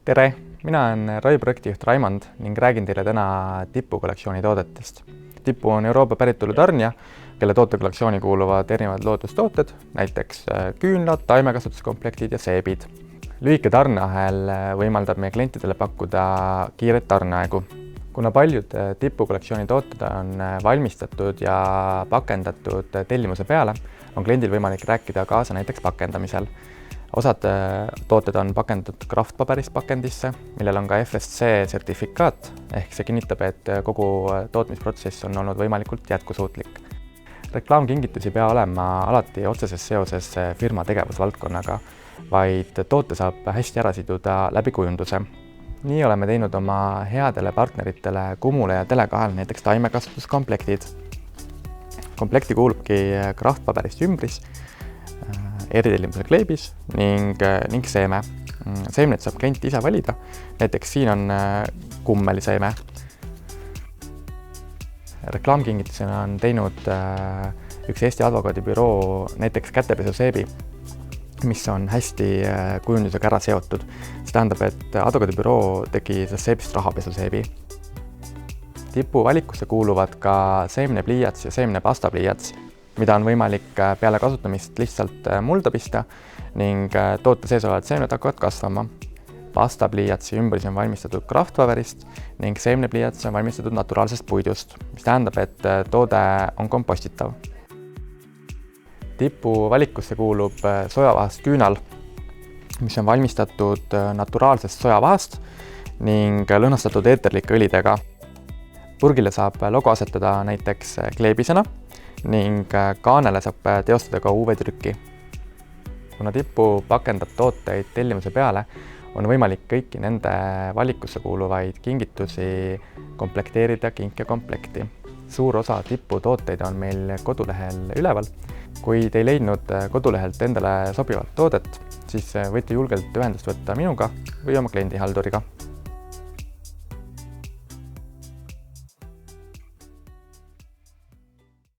Tere! Mina olen ROI projektijuht Raimond ning räägin teile täna Tipu kollektsiooni toodetest. Tipu on Euroopa päritolu tarnija, kelle tootekollektsiooni kuuluvad erinevad loodustooted, näiteks küünlad, taimekasvatuskomplektid ja seebid. Lühike tarneahel võimaldab meie klientidele pakkuda kiiret tarneaegu. Kuna paljud Tipu kollektsiooni tooted on valmistatud ja pakendatud tellimuse peale, on kliendil võimalik rääkida kaasa näiteks pakendamisel. Osad tooted on pakendatud kraftpaberist pakendisse, millel on ka FSC sertifikaat, ehk see kinnitab, et kogu tootmisprotsess on olnud võimalikult jätkusuutlik. Reklaamkingitusi ei pea olema alati otseses seoses firma tegevusvaldkonnaga, vaid toote saab hästi ära siduda läbi kujunduse. Nii oleme teinud oma headele partneritele Kumule ja Tele2 näiteks taimekasvatuskomplektid. Komplekti kuulubki kraftpaberist ümbris, eritellimuse kleebis ning seeme. Seemned saab klient ise valida, näiteks siin on kummeliseeme. Reklaamkingitusena on teinud üks Eesti advokaadibüroo näiteks kätepesuseebi, mis on hästi kujundusega ära seotud. See tähendab, et advokaadibüroo tegi seebist rahapesuseebi. Tipu valikusse kuuluvad ka seemnepliiats ja seemnepastapliiats, mida on võimalik peale kasutamist lihtsalt mulda pista ning toote sees olevad seemned hakkavad kasvama. Pastapliiatsi ümbris on valmistatud kraftpaberist ning seemnepliiats on valmistatud naturaalsest puidust, mis tähendab, et toode on kompostitav. Tipu valikusse kuulub sojavahast küünal, mis on valmistatud naturaalsest sojavahast ning lõhnastatud eeterlike õlidega. Purgile saab logo asetada näiteks kleebisena ning kaanele saab teostada ka UV-trükki. Kuna Tipu pakendab tooteid tellimuse peale, on võimalik kõiki nende valikusse kuuluvaid kingitusi komplekteerida kinkekomplekti. Suur osa Tipu tooteid on meil kodulehel üleval. Kui te ei leidnud kodulehelt endale sobivat toodet, siis võite julgelt ühendust võtta minuga või oma kliendihalduriga.